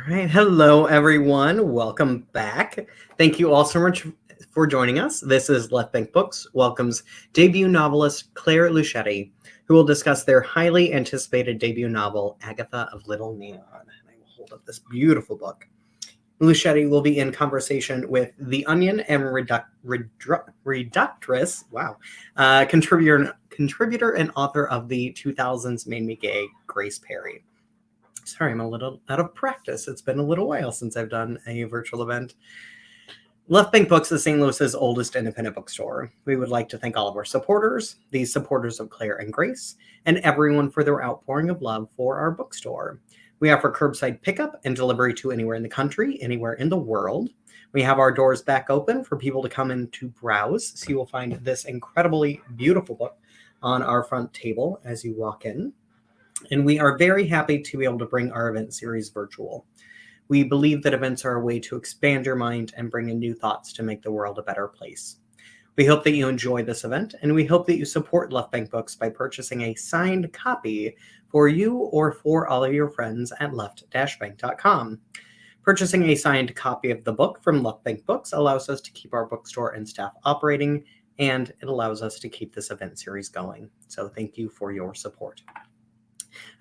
right. Hello, everyone. Welcome back. Thank you all so much for joining us. This is Left Bank Books welcomes debut novelist Claire Luchette, who will discuss their highly anticipated debut novel, Agatha of Little Neon. And I will hold up this beautiful book. Luchette will be in conversation with The Onion and Reductress, contributor and author of the 2000s Made Me Gay, Grace Perry. Sorry, I'm a little out of practice. It's been a little while since I've done a virtual event. Left Bank Books is St. Louis's oldest independent bookstore. We would like to thank all of our supporters, the supporters of Claire and Grace, and everyone for their outpouring of love for our bookstore. We offer curbside pickup and delivery to anywhere in the country, anywhere in the world. We have our doors back open for people to come in to browse. So you will find this incredibly beautiful book on our front table as you walk in. And we are very happy to be able to bring our event series virtual. We believe that events are a way to expand your mind and bring in new thoughts to make the world a better place. We hope that you enjoy this event, and we hope that you support Left Bank Books by purchasing a signed copy for you or for all of your friends at left-bank.com. Purchasing a signed copy of the book from Left Bank Books allows us to keep our bookstore and staff operating, and it allows us to keep this event series going. So thank you for your support.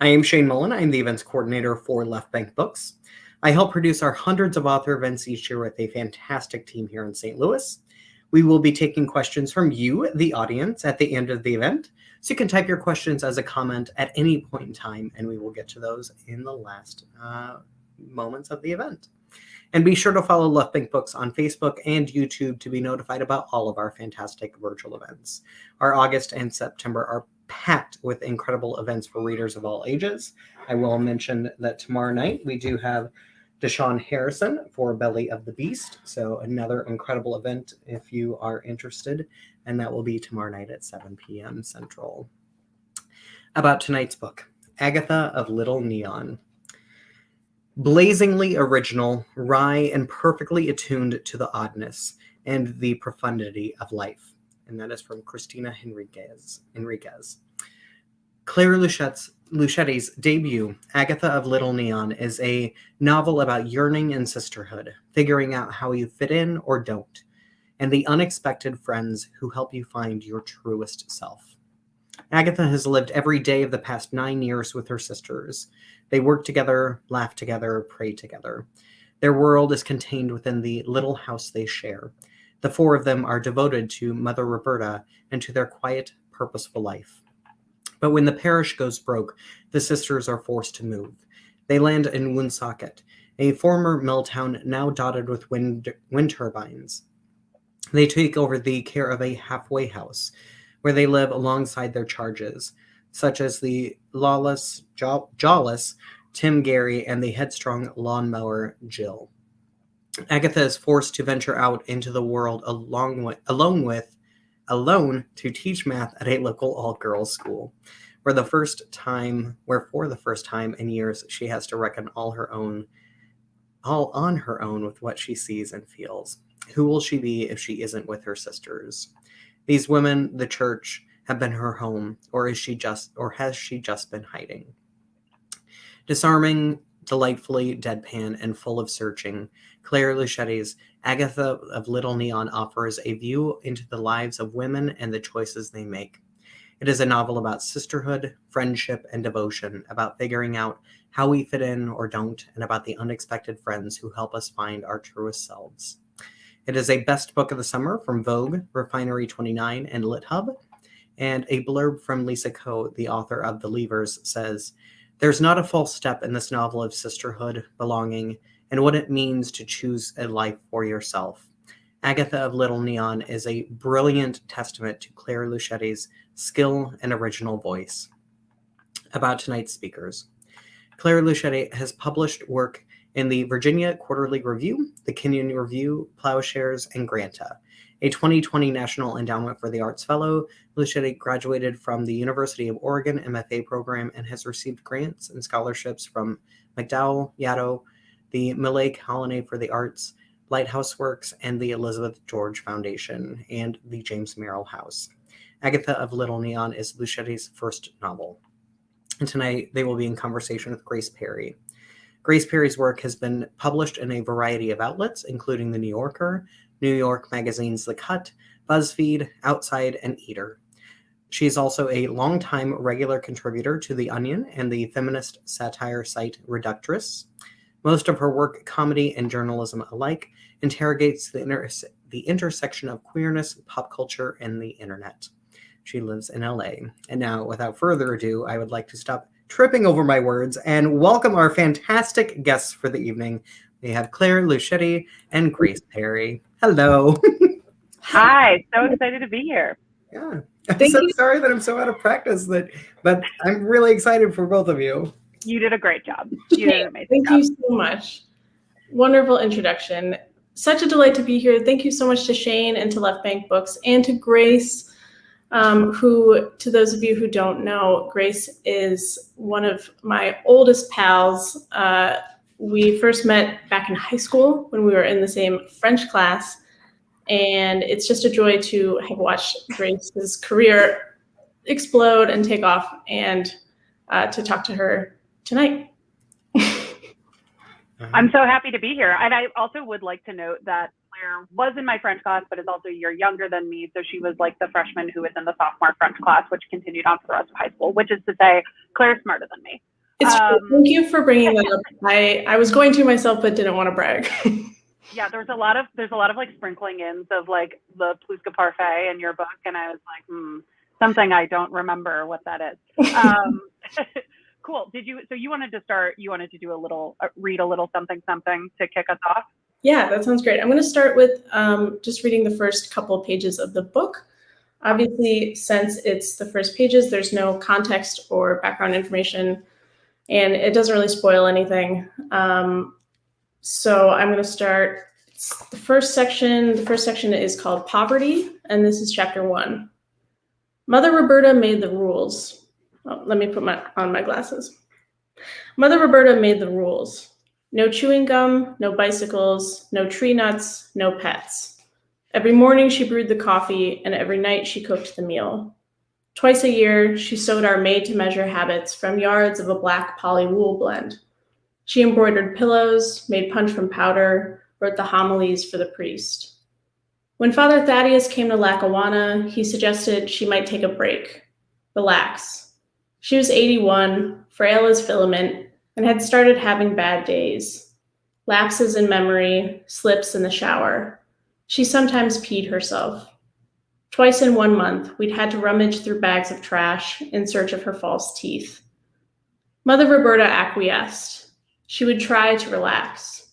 I am Shane Mullen. I'm the events coordinator for Left Bank Books. I help produce our hundreds of author events each year with a fantastic team here in St. Louis. We will be taking questions from you, the audience, at the end of the event. So you can type your questions as a comment at any point in time, and we will get to those in the last moments of the event. And be sure to follow Left Bank Books on Facebook and YouTube to be notified about all of our fantastic virtual events. Our August and September are packed with incredible events for readers of all ages. I will mention that tomorrow night we do have Deshaun Harrison for Belly of the Beast. So another incredible event if you are interested. And that will be tomorrow night at 7 p.m. Central. About tonight's book, Agatha of Little Neon. Blazingly original, wry, and perfectly attuned to the oddness and the profundity of life. And that is from Cristina Henríquez. Claire Luchette's debut, Agatha of Little Neon, is a novel about yearning and sisterhood, figuring out how you fit in or don't, and the unexpected friends who help you find your truest self. Agatha has lived every day of the past 9 years with her sisters. They work together, laugh together, pray together. Their world is contained within the little house they share. The four of them are devoted to Mother Roberta and to their quiet, purposeful life. But when the parish goes broke, the sisters are forced to move. They land in Woonsocket, a former mill town now dotted with wind turbines. They take over the care of a halfway house, where they live alongside their charges, such as the lawless, jawless Tim Gary and the headstrong lawnmower Jill. Agatha is forced to venture out into the world alone to teach math at a local all-girls school, where for the first time in years she has to reckon all on her own with what she sees and feels. Who will she be if she isn't with her sisters? These women, the church, have been her home, or has she just been hiding? Disarming, delightfully deadpan, and full of searching, Claire Luchette's Agatha of Little Neon offers a view into the lives of women and the choices they make. It is a novel about sisterhood, friendship, and devotion, about figuring out how we fit in or don't, and about the unexpected friends who help us find our truest selves. It is a best book of the summer from Vogue, Refinery 29, and LitHub, and a blurb from Lisa Coe, the author of The Leavers, says, "There's not a false step in this novel of sisterhood, belonging, and what it means to choose a life for yourself. Agatha of Little Neon is a brilliant testament to Claire Luchette's skill and original voice." About tonight's speakers. Claire Luchette has published work in the Virginia Quarterly Review, the Kenyon Review, Plowshares, and Granta. A 2020 National Endowment for the Arts Fellow, Luchette graduated from the University of Oregon MFA program and has received grants and scholarships from MacDowell, Yaddo, the Millay Colony for the Arts, Lighthouse Works, and the Elizabeth George Foundation, and the James Merrill House. Agatha of Little Neon is Luchette's first novel. And tonight they will be in conversation with Grace Perry. Grace Perry's work has been published in a variety of outlets, including The New Yorker, New York Magazine's The Cut, BuzzFeed, Outside, and Eater. She is also a longtime regular contributor to The Onion and the feminist satire site Reductress. Most of her work, comedy and journalism alike, interrogates the intersection of queerness, pop culture, and the internet. She lives in LA. And now, without further ado, I would like to stop tripping over my words and welcome our fantastic guests for the evening. We have Claire, Luchette, and Grace Perry. Hello. Hi, so excited to be here. Yeah. I'm so sorry that I'm so out of practice, but I'm really excited for both of you. You did a great job. You did an amazing Thank job. you so much. Wonderful introduction. Such a delight to be here. Thank you so much to Shane and to Left Bank Books and to Grace, who, to those of you who don't know, Grace is one of my oldest pals. We first met back in high school when we were in the same French class. And it's just a joy to have watched Grace's career explode and take off and to talk to her tonight. I'm so happy to be here. And I also would like to note that Claire was in my French class, but is also a year younger than me. So she was like the freshman who was in the sophomore French class, which continued on for the rest of high school, which is to say Claire's smarter than me. It's thank you for bringing that up. I was going to myself, but didn't want to brag. Yeah, there's a lot of like sprinkling ins of like the Plouska Parfait in your book, and I was like, something I don't remember what that is. Cool. So you wanted to do a little read a little something to kick us off? Yeah, that sounds great. I'm going to start with just reading the first couple of pages of the book. Obviously, since it's the first pages, there's no context or background information, and it doesn't really spoil anything. So I'm going to start the first section. The first section is called Poverty, and this is chapter 1. Mother Roberta made the rules. Oh, let me put on my glasses. Mother Roberta made the rules. No chewing gum, no bicycles, no tree nuts, no pets. Every morning she brewed the coffee, and every night she cooked the meal. Twice a year, she sewed our made-to-measure habits from yards of a black poly wool blend. She embroidered pillows, made punch from powder, wrote the homilies for the priest. When Father Thaddeus came to Lackawanna, he suggested she might take a break, relax. She was 81, frail as filament, and had started having bad days. Lapses in memory, slips in the shower. She sometimes peed herself. Twice in 1 month, we'd had to rummage through bags of trash in search of her false teeth. Mother Roberta acquiesced. She would try to relax.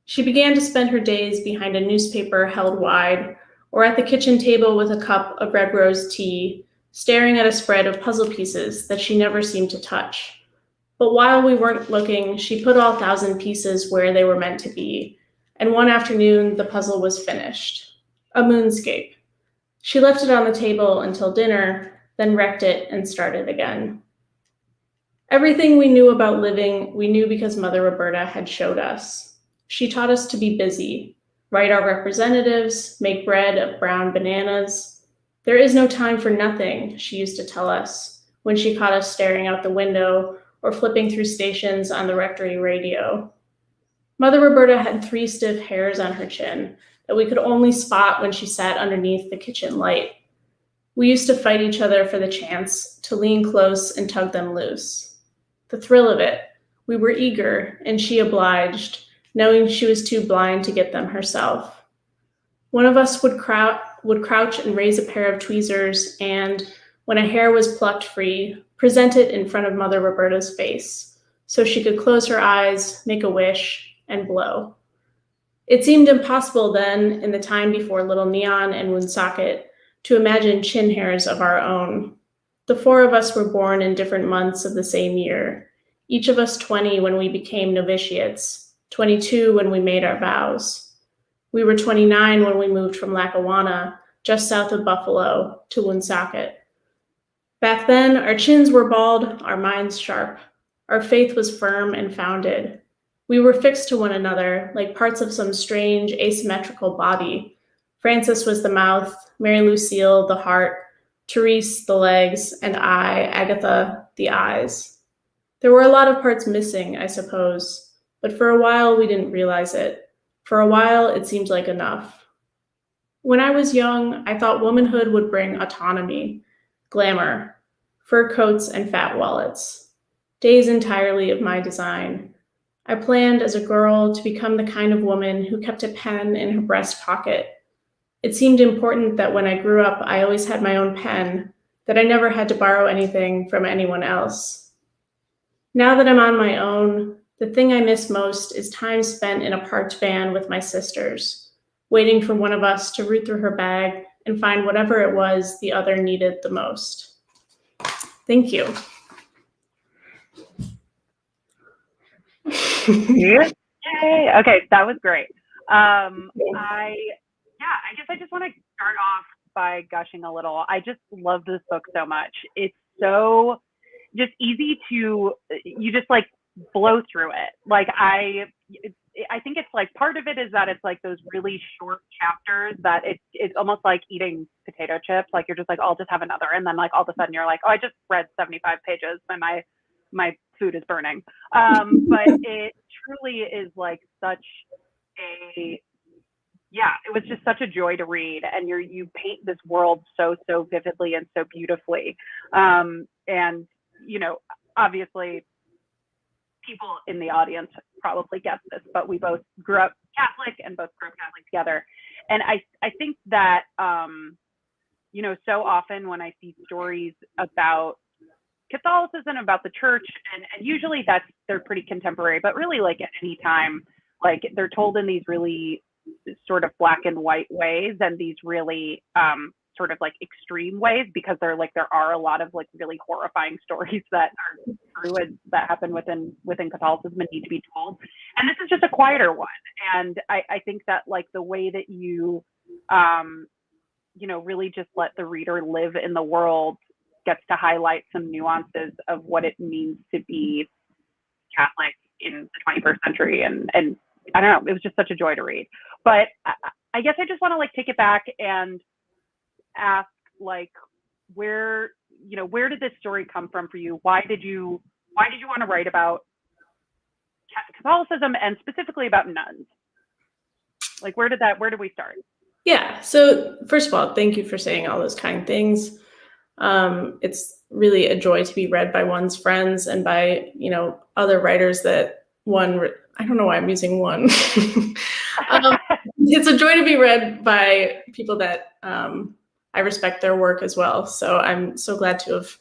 She began to spend her days behind a newspaper held wide, or at the kitchen table with a cup of red rose tea, staring at a spread of puzzle pieces that she never seemed to touch. But while we weren't looking, she put all 1,000 pieces where they were meant to be, and one afternoon the puzzle was finished. A moonscape. She left it on the table until dinner, then wrecked it and started again. Everything we knew about living, we knew because Mother Roberta had showed us. She taught us to be busy, write our representatives, make bread of brown bananas. There is no time for nothing, she used to tell us when she caught us staring out the window or flipping through stations on the rectory radio. Mother Roberta had 3 stiff hairs on her chin that we could only spot when she sat underneath the kitchen light. We used to fight each other for the chance to lean close and tug them loose. The thrill of it. We were eager, and she obliged, knowing she was too blind to get them herself. One of us would crouch and raise a pair of tweezers and, when a hair was plucked free, present it in front of Mother Roberta's face, so she could close her eyes, make a wish, and blow. It seemed impossible then, in the time before Little Neon and Woonsocket, to imagine chin hairs of our own. The 4 of us were born in different months of the same year, each of us 20 when we became novitiates, 22 when we made our vows. We were 29 when we moved from Lackawanna, just south of Buffalo, to Woonsocket. Back then, our chins were bald, our minds sharp. Our faith was firm and founded. We were fixed to one another, like parts of some strange, asymmetrical body. Frances was the mouth, Mary Lucille the heart, Therese the legs, and I, Agatha, the eyes. There were a lot of parts missing, I suppose. But for a while, we didn't realize it. For a while, it seemed like enough. When I was young, I thought womanhood would bring autonomy, glamour, fur coats, and fat wallets. Days entirely of my design. I planned as a girl to become the kind of woman who kept a pen in her breast pocket. It seemed important that when I grew up, I always had my own pen, that I never had to borrow anything from anyone else. Now that I'm on my own, the thing I miss most is time spent in a parked van with my sisters, waiting for one of us to root through her bag and find whatever it was the other needed the most. Thank you. Yay. Okay, that was great. I guess I just want to start off by gushing a little. I just love this book so much. It's so just easy to, you just like blow through it. Like I think it's like part of it is that it's like those really short chapters that it's almost like eating potato chips. Like you're just like, I'll just have another, and then like all of a sudden you're like, oh, I just read 75 pages and my food is burning. But it truly is like such a, it was just such a joy to read, and you paint this world so vividly and so beautifully. And you know, obviously people in the audience probably guessed this, but we both grew up Catholic and both grew up Catholic together. And I think that, you know, so often when I see stories about Catholicism, about the church, and usually they're pretty contemporary, but really like at any time, like they're told in these really sort of black and white ways and these really sort of like extreme ways, because there are a lot of like really horrifying stories that are true and that happen within Catholicism and need to be told. And this is just a quieter one. And I think that like the way that you you know, really just let the reader live in the world gets to highlight some nuances of what it means to be Catholic in the 21st century. And I don't know, it was just such a joy to read. But I guess I just want to like take it back and ask, like, where did this story come from for you? Why did you want to write about Catholicism and specifically about nuns? Like, where did we start? Yeah. So first of all, thank you for saying all those kind things. It's really a joy to be read by one's friends and by, you know, other writers that I don't know why I'm using one. It's a joy to be read by people that I respect their work as well. So I'm so glad to have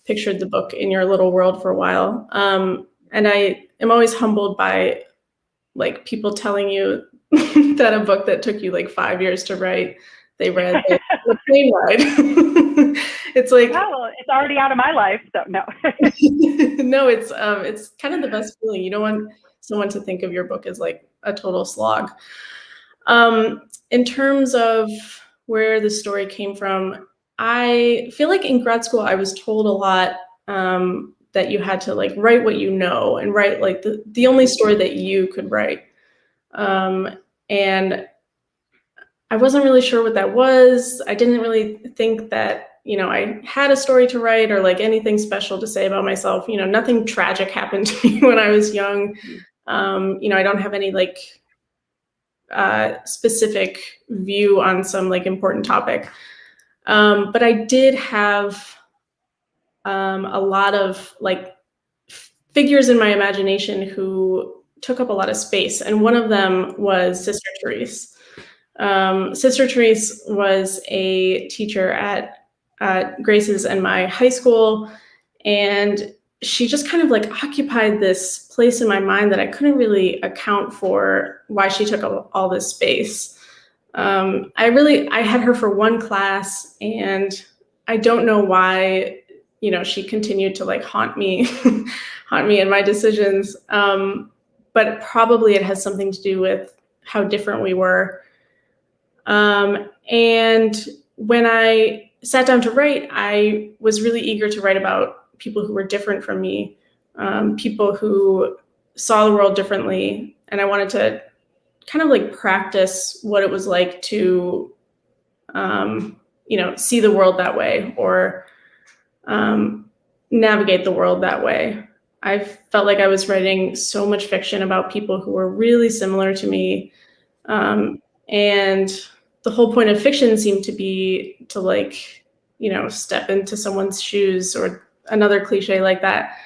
pictured the book in your little world for a while. And I am always humbled by like people telling you that a book that took you like 5 years to write, they read the plane ride. It's like, well, it's already out of my life, so no. No, it's kind of the best feeling. You don't want someone to think of your book as like a total slog. In terms of where the story came from, I feel like in grad school I was told a lot that you had to like write what you know and write like the only story that you could write. And I wasn't really sure what that was. I didn't really think that, you know, I had a story to write or like anything special to say about myself. You know, nothing tragic happened to me when I was young. You know, I don't have any like specific view on some like important topic. But I did have a lot of like figures in my imagination who took up a lot of space. And one of them was Sister Therese. Sister Therese was a teacher at Grace's and my high school. And she just kind of like occupied this place in my mind that I couldn't really account for why she took up all this space. I had her for one class, and I don't know why, you know, she continued to like haunt me in my decisions. But probably it has something to do with how different we were. And when I sat down to write, I was really eager to write about people who were different from me, people who saw the world differently. And I wanted to kind of like practice what it was like to, you know, see the world that way or navigate the world that way. I felt like I was writing so much fiction about people who were really similar to me. And the whole point of fiction seemed to be to like, you know, step into someone's shoes, or another cliche like that.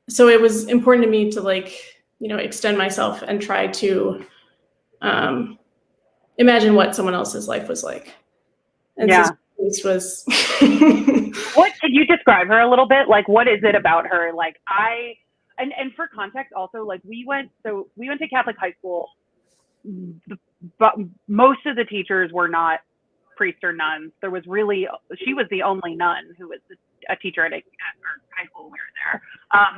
So it was important to me to like, you know, extend myself and try to imagine what someone else's life was like. And Yeah. this was What can you describe her a little bit? Like, what is it about her? Like, and for context also, like we went to Catholic high school, but most of the teachers were not priests or nuns. She was the only nun who was a teacher at high school when we were there.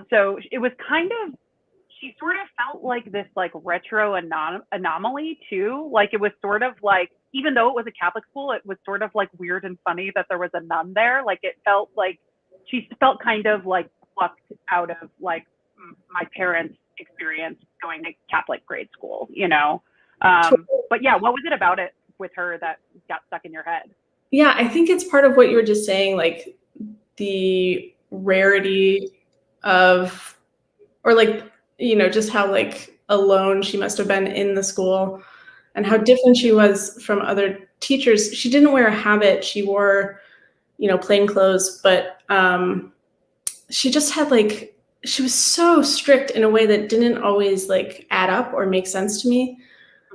So it was kind of, she sort of felt like this like retro anomaly too. Like it was sort of like, even though it was a Catholic school, it was sort of like weird and funny that there was a nun there. Like it felt like she felt kind of like plucked out of like my parents' experience going to Catholic grade school, you know? But yeah, what was it about it with her that got stuck in your head? Yeah, I think it's part of what you were just saying, like the rarity of, or like, you know, just how like alone she must have been in the school, and how different she was from other teachers. She didn't wear a habit. She wore, you know, plain clothes, but she just had like, she was so strict in a way that didn't always like add up or make sense to me.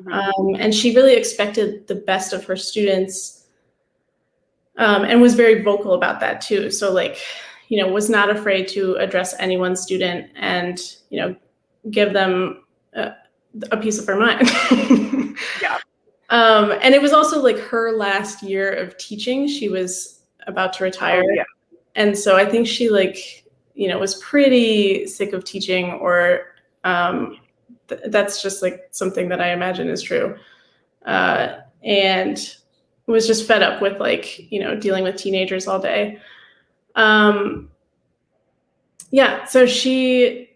And she really expected the best of her students, and was very vocal about that too. So like, you know, was not afraid to address any one student and, you know, give them a piece of her mind. Yeah. And it was also like her last year of teaching. She was about to retire. Oh, yeah. And so I think she like, you know, was pretty sick of teaching, or that's just like something that I imagine is true. And was just fed up with like, you know, dealing with teenagers all day. Yeah, so she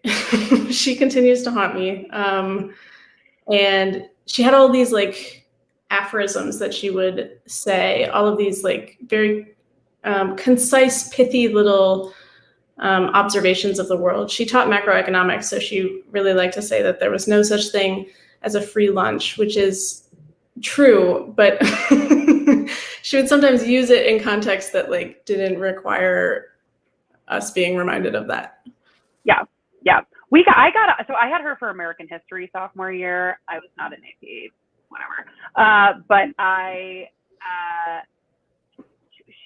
she continues to haunt me. And she had all these like aphorisms that she would say, all of these like very concise, pithy little observations of the world. She taught macroeconomics, so she really liked to say that there was no such thing as a free lunch, which is true, but she would sometimes use it in context that like didn't require us being reminded of that. Yeah. So I had her for American history sophomore year. I was not an AP, whatever. But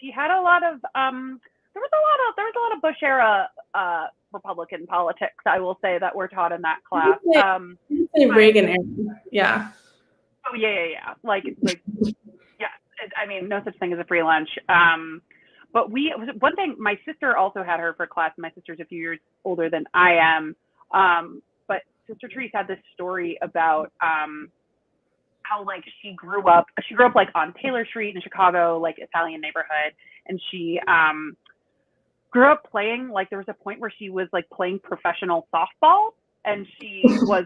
she had a lot of, there was a lot of Bush era Republican politics, I will say, that were taught in that class. Reagan era. Yeah. Oh yeah. Like yeah. I mean, no such thing as a free lunch. But one thing, my sister also had her for class. My sister's a few years older than I am. But Sister Therese had this story about how like she grew up like on Taylor Street in Chicago, like Italian neighborhood, and she grew up playing, like there was a point where she was like playing professional softball, and she was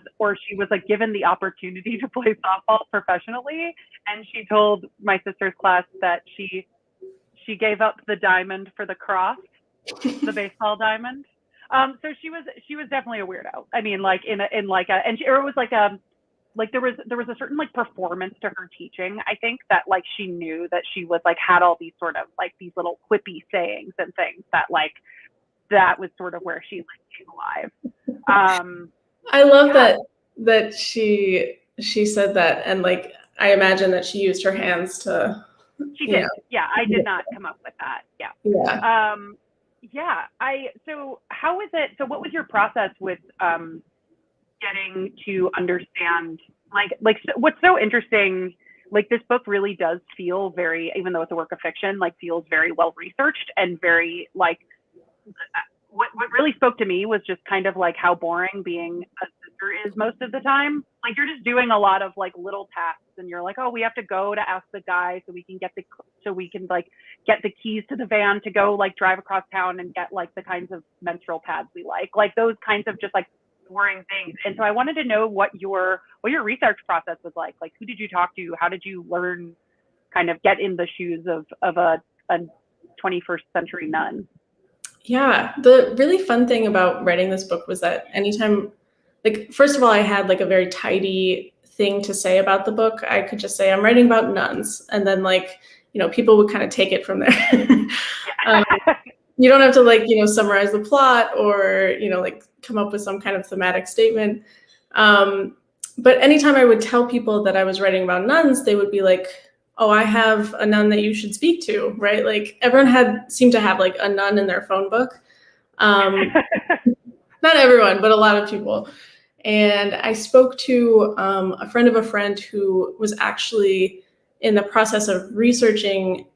like given the opportunity to play softball professionally, and she told my sister's class that she gave up the diamond for the cross, the baseball diamond. So she was definitely a weirdo. I mean, like it was like there was a certain like performance to her teaching. I think that like she knew that she was like had all these sort of like these little quippy sayings and things that like that was sort of where she like came alive. I love that she said that, and like I imagine that she used her hands to. She did. Yeah, I did not come up with that. Yeah. Yeah. So how is it? So what was your process with getting to understand like what's so interesting? Like this book really does feel very, even though it's a work of fiction, like feels very well researched and very like. What really spoke to me was just kind of like how boring being a sister is most of the time. Like you're just doing a lot of like little tasks, and you're like, oh, we have to go to ask the guy so we can get the keys to the van to go like drive across town and get like the kinds of menstrual pads we like those kinds of just like boring things. And so I wanted to know what your research process was like. Like who did you talk to? How did you learn, kind of get in the shoes of a 21st century nun? Yeah, the really fun thing about writing this book was that anytime, like, first of all, I had like a very tidy thing to say about the book. I could just say I'm writing about nuns, and then like, people would kind of take it from there. You don't have to like, summarize the plot or, like come up with some kind of thematic statement. But anytime I would tell people that I was writing about nuns, they would be like, oh, I have a nun that you should speak to, right? Like everyone seemed to have like a nun in their phone book. Not everyone, but a lot of people. And I spoke to a friend of a friend who was actually in the process of researching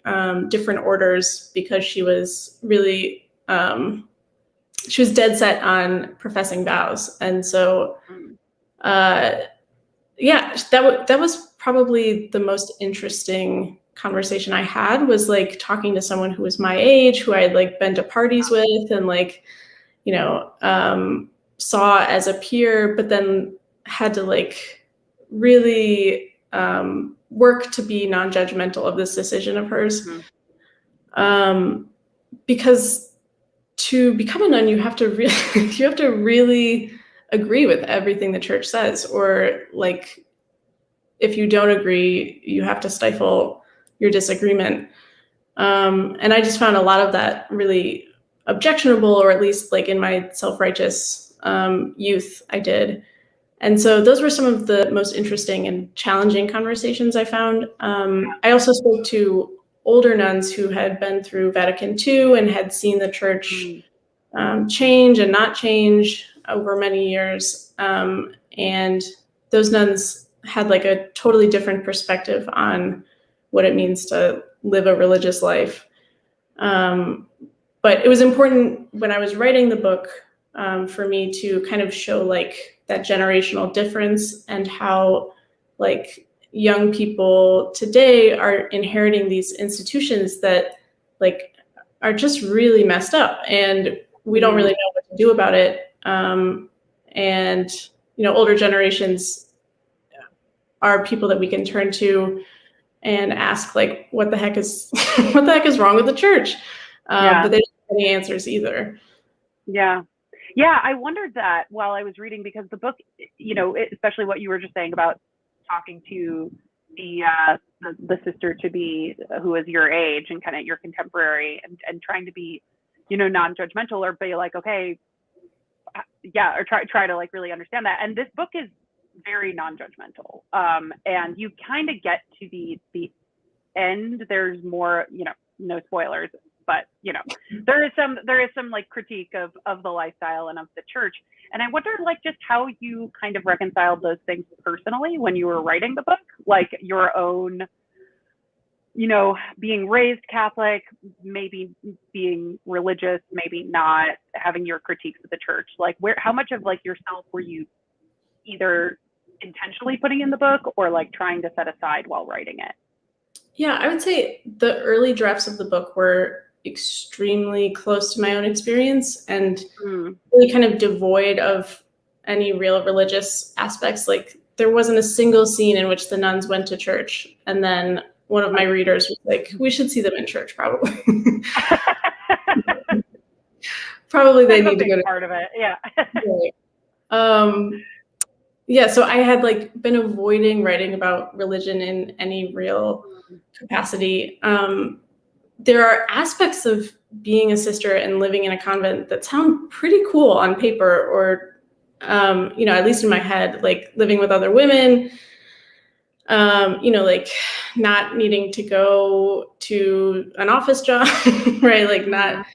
different orders because she was really, she was dead set on professing vows. And so, yeah, that was probably the most interesting conversation I had, was like talking to someone who was my age, who I had like been to parties with and like, saw as a peer, but then had to like really work to be non-judgmental of this decision of hers. Because to become a nun, you have to really agree with everything the church says, or like if you don't agree, you have to stifle your disagreement. And I just found a lot of that really objectionable, or at least like in my self-righteous youth, I did. And so those were some of the most interesting and challenging conversations I found. I also spoke to older nuns who had been through Vatican II and had seen the church change and not change over many years. And those nuns had like a totally different perspective on what it means to live a religious life. But it was important when I was writing the book for me to kind of show like that generational difference and how like young people today are inheriting these institutions that like are just really messed up, and we don't really know what to do about it. And older generations are people that we can turn to and ask like, what the heck is wrong with the church? But they don't have any answers either. Yeah, I wondered that while I was reading, because the book, especially what you were just saying about talking to the sister to be who is your age and kind of your contemporary, and trying to be, non-judgmental, or be like, okay, yeah, or try to like really understand that. And this book is very non-judgmental. And you kind of get to the end. There's more, no spoilers, but there is some like critique of the lifestyle and of the church. And I wondered like just how you kind of reconciled those things personally when you were writing the book, like your own, being raised Catholic, maybe being religious, maybe not, having your critiques of the church. Like how much of like yourself were you either intentionally putting in the book or like trying to set aside while writing it? Yeah, I would say the early drafts of the book were extremely close to my own experience and really kind of devoid of any real religious aspects. Like there wasn't a single scene in which the nuns went to church. And then one of my readers was like, we should see them in church, probably. Probably they need to go to part of it. Yeah. Yeah, so I had like been avoiding writing about religion in any real capacity. There are aspects of being a sister and living in a convent that sound pretty cool on paper, or, at least in my head, like living with other women, like not needing to go to an office job, right? Like not,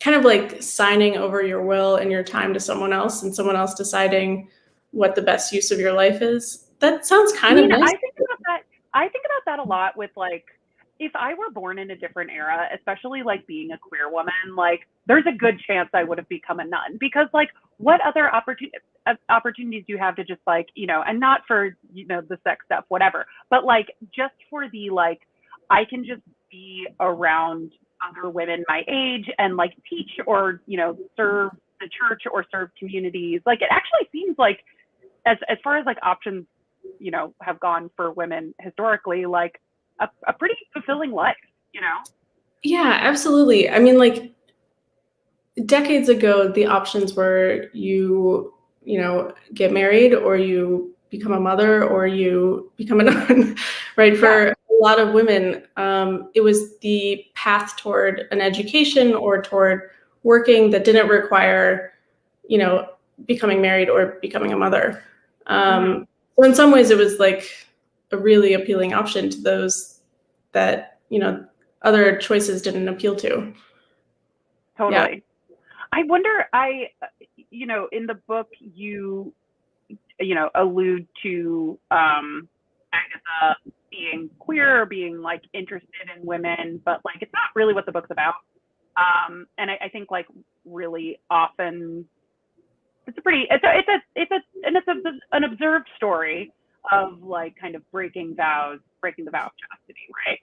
kind of like signing over your will and your time to someone else and someone else deciding what the best use of your life is. That sounds kind of nice. I think about that a lot with like, if I were born in a different era, especially like being a queer woman, like there's a good chance I would have become a nun, because like what other opportunities do you have to just like, and not for, the sex stuff, whatever, but like just for the, like, I can just be around other women my age and like teach or, serve the church or serve communities. Like it actually seems like as far as like options, have gone for women historically, like a pretty fulfilling life, Yeah, absolutely. I mean, like decades ago, the options were get married or you become a mother or you become a nun, right? For Yeah. a lot of women, it was the path toward an education or toward working that didn't require, you know, becoming married or becoming a mother. Mhm. So in some ways, it was like a really appealing option to those that, other choices didn't appeal to. Yeah. Totally. I wonder, in the book, allude to Agatha being queer or being like interested in women, but like it's not really what the book's about. And I think like really often it's a pretty it's an observed story of like kind of breaking the vow of chastity, right?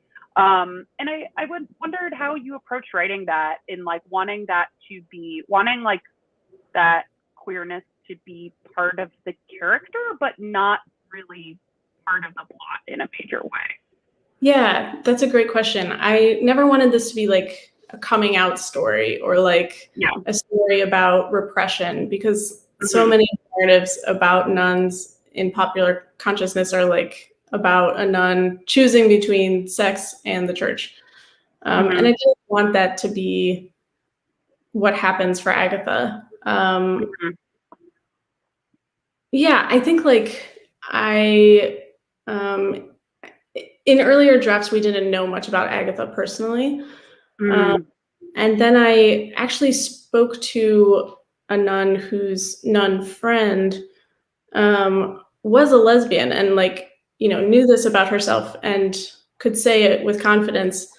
And I wondered how you approached writing that in like wanting like that queerness to be part of the character, but not really part of the plot in a major way. Yeah, that's a great question. I never wanted this to be like a coming out story or like Yeah. a story about repression because so Mhm. many narratives about nuns in popular consciousness are like about a nun choosing between sex and the church. And I Mhm. didn't want that to be what happens for Agatha. Mhm. Yeah, I think like um, in earlier drafts, we didn't know much about Agatha personally. Um, Mm. and then I actually spoke to a nun whose nun friend was a lesbian and like, knew this about herself and could say it with confidence,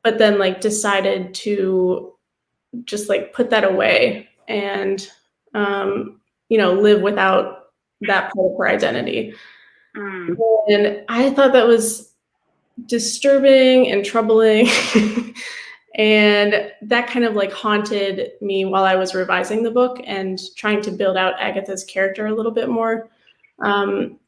but then like decided to just like put that away and, live without that part of her identity. Mm. And I thought that was disturbing and troubling. And that kind of like haunted me while I was revising the book and trying to build out Agatha's character a little bit more. Um,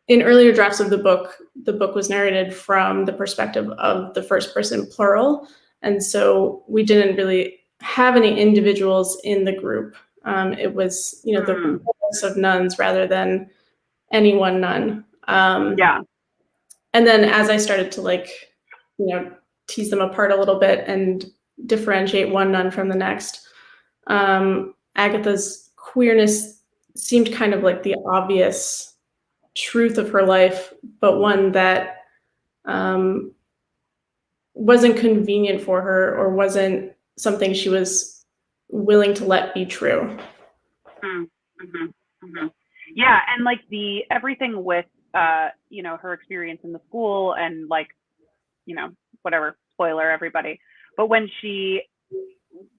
in earlier drafts of the book was narrated from the perspective of the first person plural. And so we didn't really have any individuals in the group. It was, the Mm. chorus of nuns rather than any one nun. Yeah. And then as I started to like, tease them apart a little bit and differentiate one nun from the next, Agatha's queerness seemed kind of like the obvious truth of her life, but one that um, wasn't convenient for her or wasn't something she was willing to let be true. Mm. Mhm. Mhm. Yeah, and like the everything with her experience in the school and like whatever, spoiler everybody, but when she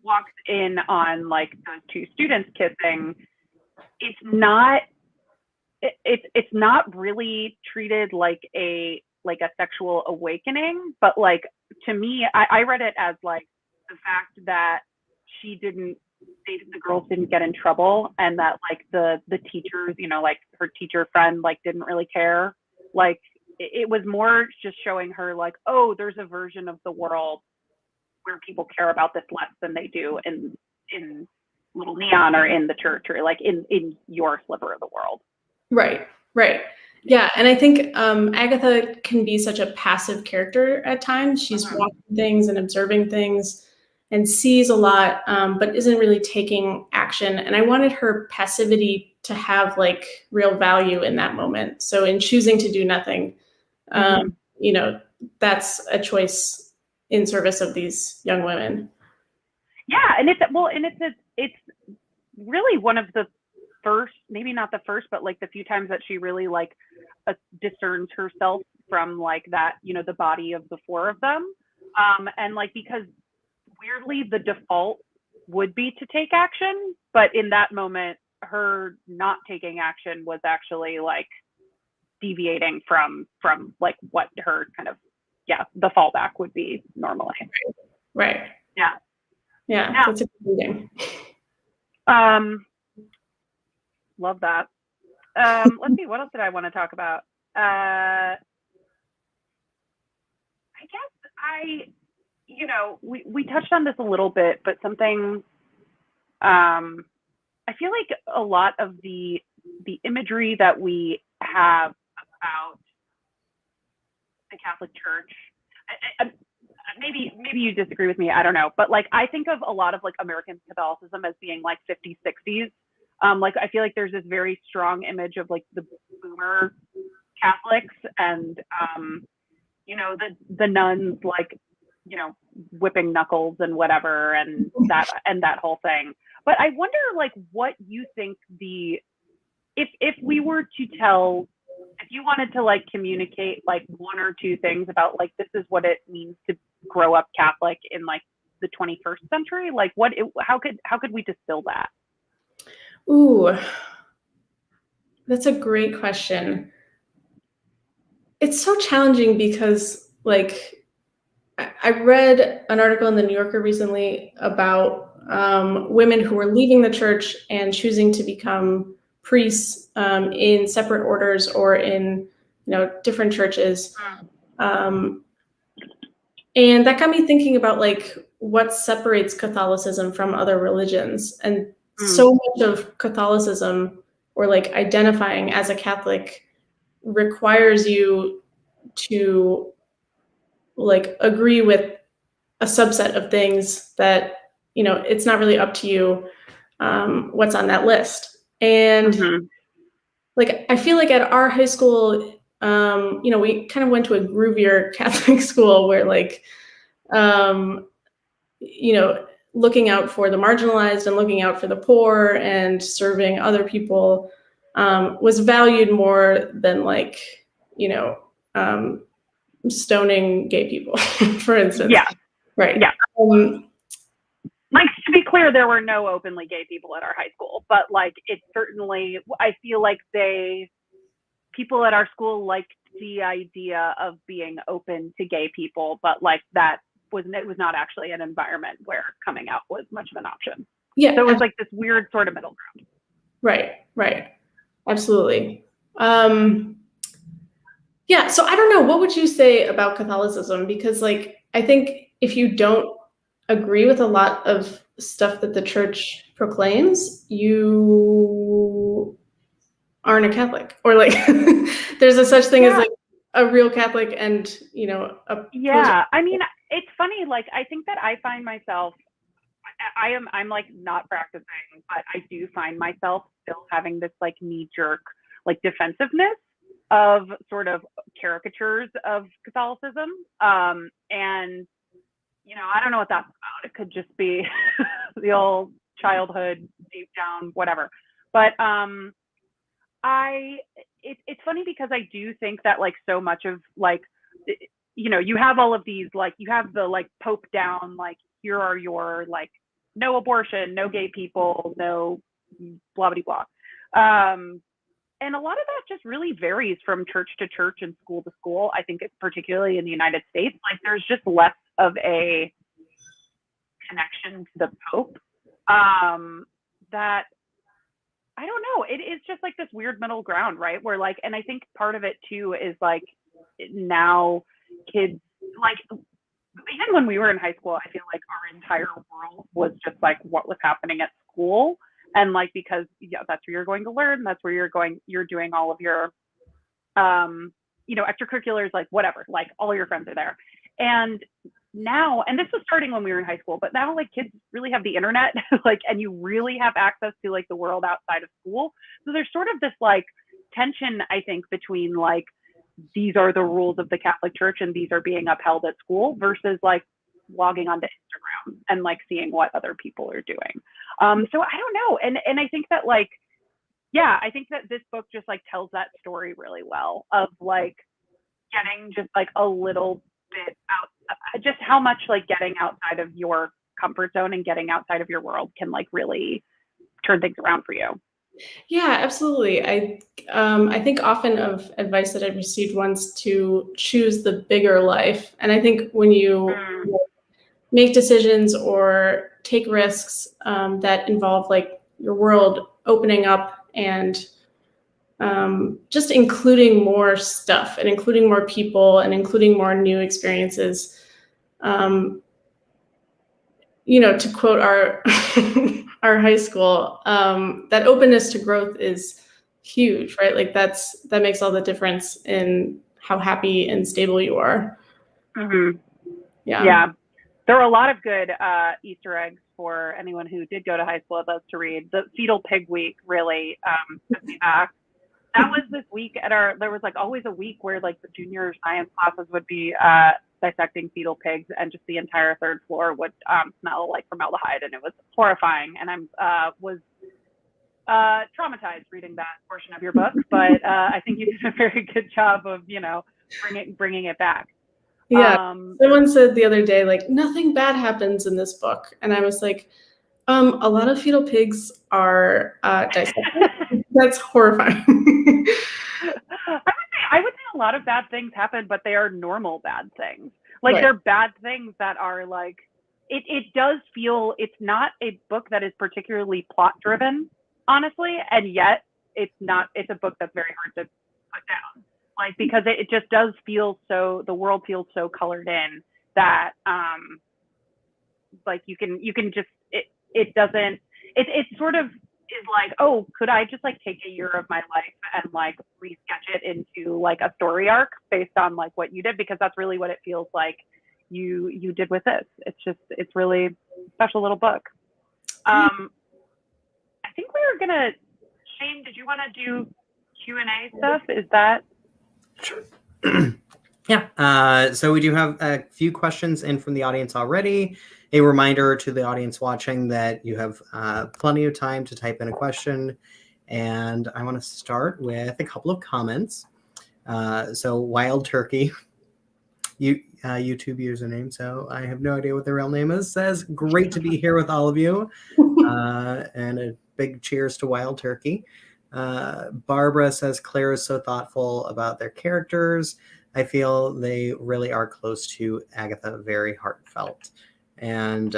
walks in on like those two students kissing, it's not it's not really treated like a sexual awakening, but like to me, I read it as like the fact that she didn't the girls didn't get in trouble and that like the teachers, like her teacher friend like didn't really care. Like it was more just showing her like, oh, there's a version of the world where people care about this less than they do in Little Neon or in the church or like in your sliver of the world. Right, right. Yeah, and I think Agatha can be such a passive character at times. She's Mhm. watching things and observing things and sees a lot, but isn't really taking action. And I wanted her passivity to have like real value in that moment. So in choosing to do nothing, Mhm. you know, that's a choice in service of these young women. Yeah, and it's really one of the first, maybe not the first, but like the few times that she really like discerns herself from like that, the body of the four of them. And like because weirdly the default would be to take action, but in that moment her not taking action was actually like deviating from like what her kind of the fallback would be normally. Right. Yeah. Yeah, Yeah. that's a good reading. Love that. Let's see, what else did I want to talk about? I guess we touched on this a little bit, but something, I feel like a lot of the imagery that we have about the Catholic Church, maybe you disagree with me, I don't know, but like I think of a lot of like American Catholicism as being like 50s, 60s. Like I feel like there's this very strong image of like the boomer Catholics and the nuns like whipping knuckles and whatever and that whole thing. But I wonder like what you think if we were to tell, if you wanted to like communicate like one or two things about like this is what it means to grow up Catholic in like the 21st century, like how could we distill that? Ooh, that's a great question. It's so challenging because like I read an article in the New Yorker recently about women who were leaving the church and choosing to become priests in separate orders or in different churches. And that got me thinking about like what separates Catholicism from other religions. And so much of Catholicism or like identifying as a Catholic requires you to like agree with a subset of things that it's not really up to you what's on that list. And like I feel like at our high school we kind of went to a groovier Catholic school where like looking out for the marginalized and looking out for the poor and serving other people was valued more than like stoning gay people, for instance. Yeah. Right. Yeah. Like, to be clear, there were no openly gay people at our high school, but like it certainly, I feel like people at our school liked the idea of being open to gay people, but like it was not actually an environment where coming out was much of an option. Yeah. So it was like this weird sort of middle ground. Right. Absolutely. Yeah. So I don't know. What would you say about Catholicism? Because like, I think if you don't agree with a lot of stuff that the church proclaims, you aren't a Catholic, or like there's a such thing as like a real Catholic and I mean, it's funny, like I think that I find myself I'm like not practicing, but I do find myself still having this like knee-jerk like defensiveness of sort of caricatures of Catholicism. And I don't know what that's about. It could just be the old childhood, deep down, whatever. But it's funny because I do think that like so much of like, you have all of these, like you have the like Pope down, like here are your like no abortion, no gay people, no blah, blah, blah. And a lot of that just really varies from church to church and school to school. I think it's particularly in the United States, like there's just less of a connection to the Pope that I don't know. It is just like this weird middle ground, right? Where like, and I think part of it too is like now kids, like even when we were in high school, I feel like our entire world was just like what was happening at school. And like, because that's where you're going to learn, that's where you're doing all of your, extracurriculars, like whatever, like all your friends are there. And now, and this was starting when we were in high school, but now like kids really have the internet, like, and you really have access to like the world outside of school. So there's sort of this like tension, I think, between like, these are the rules of the Catholic Church and these are being upheld at school versus like logging onto Instagram and like seeing what other people are doing. So I don't know. And I think that like, I think that this book just like tells that story really well of like getting just like a little bit out, just how much like getting outside of your comfort zone and getting outside of your world can like really turn things around for you. Yeah, absolutely. I think often of advice that I've received once to choose the bigger life. And I think when you make decisions or take risks that involve like your world opening up and just including more stuff and including more people and including more new experiences, to quote our our high school, that openness to growth is huge, right? Like that makes all the difference in how happy and stable you are. Mm-hmm. Yeah. Yeah. There were a lot of good Easter eggs for anyone who did go to high school with us to read. The Fetal Pig Week really took me back. That was this week there was like always a week where like the junior science classes would be dissecting fetal pigs, and just the entire third floor would smell like formaldehyde, and it was horrifying. And I was traumatized reading that portion of your book, but I think you did a very good job of, bringing it back. Yeah. Someone said the other day, like, nothing bad happens in this book. And I was like, a lot of fetal pigs are dissected. That's horrifying. I would say a lot of bad things happen, but they are normal bad things. Like, right. They're bad things that are like, it does feel, it's not a book that is particularly plot driven, honestly. And yet it's a book that's very hard to put down. Like, because it just does feel so, the world feels so colored in that, like you can just, it doesn't, it sort of is like, oh, could I just like take a year of my life and like resketch it into like a story arc based on like what you did? Because that's really what it feels like you did with this. It's really a special little book. I think we were gonna, Shane, did you want to do Q&A stuff? Is that? Sure. Yeah. So we do have a few questions in from the audience already. A reminder to the audience watching that you have plenty of time to type in a question. And I want to start with a couple of comments. So Wild Turkey, YouTube username, so I have no idea what the real name is, says, great to be here with all of you. And a big cheers to Wild Turkey. Barbara says, Claire is so thoughtful about their characters. I feel they really are close to Agatha, very heartfelt. And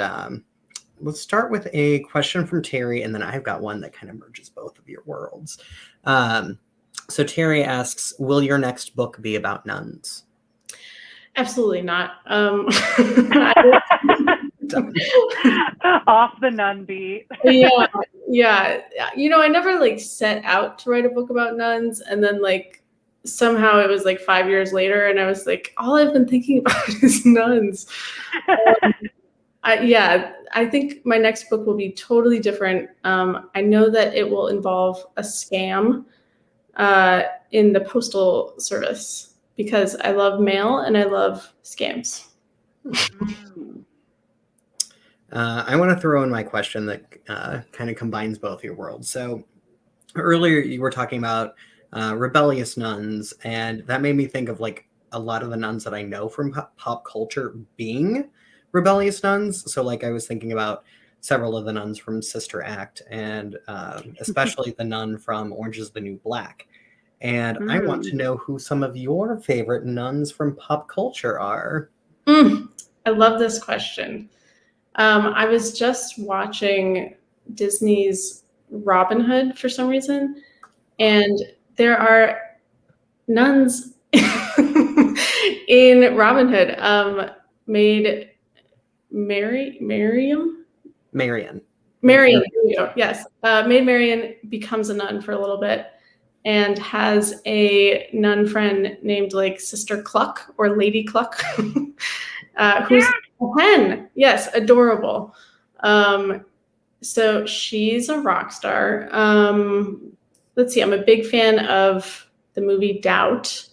let's start with a question from Terry, and then I've got one that kind of merges both of your worlds. So Terry asks, will your next book be about nuns? Absolutely not. Off the nun beat. Yeah. I never like set out to write a book about nuns, and then like somehow it was like 5 years later, and I was like, all I've been thinking about is nuns. I think my next book will be totally different. I know that it will involve a scam in the postal service, because I love mail and I love scams. I want to throw in my question that kind of combines both your worlds. So earlier you were talking about rebellious nuns, and that made me think of like a lot of the nuns that I know from pop culture being rebellious nuns. So like I was thinking about several of the nuns from Sister Act, and especially the nun from Orange is the New Black. And I want to know who some of your favorite nuns from pop culture are. I love this question. I was just watching Disney's Robin Hood for some reason, and there are nuns in Robin Hood. Marion. Yes. Maid Marian becomes a nun for a little bit and has a nun friend named like Sister Cluck or Lady Cluck, who's a hen. Yes, adorable. So she's a rock star. Let's see, I'm a big fan of the movie Doubt,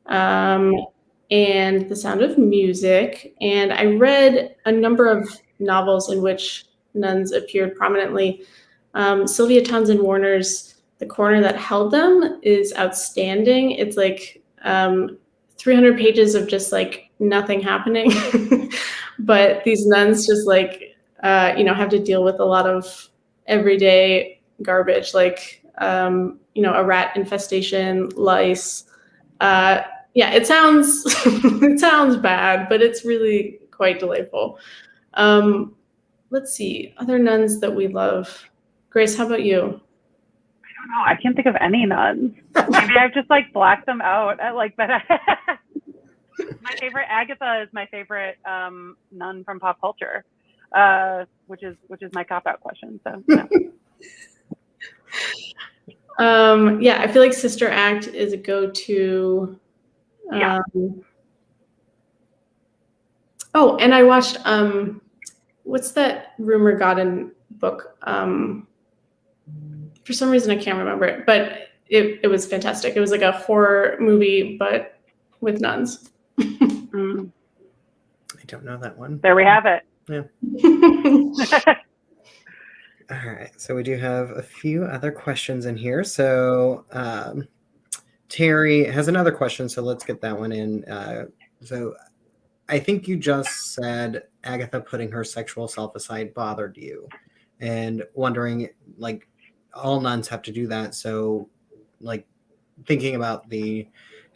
and The Sound of Music. And I read a number of novels in which nuns appeared prominently. Sylvia Townsend Warner's The Corner That Held Them is outstanding. It's like 300 pages of just like nothing happening. But these nuns just like, have to deal with a lot of everyday garbage, like, a rat infestation, lice. It sounds it sounds bad, but it's really quite delightful. Let's see, other nuns that we love. Grace, how about you? I don't know. I can't think of any nuns. Maybe I've just like blacked them out. I like that. My favorite Agatha is my favorite nun from pop culture. which is my cop-out question. So yeah, I feel like Sister Act is a go-to. Yeah. Oh, and I watched what's that Rumor Godden book? For some reason I can't remember it, but it was fantastic. It was like a horror movie, but with nuns. Mm. I don't know that one. There we have it. Yeah. All right. So we do have a few other questions in here. So Terry has another question. So let's get that one in. So I think you just said Agatha putting her sexual self aside bothered you, and wondering, like, all nuns have to do that. So, like, thinking about the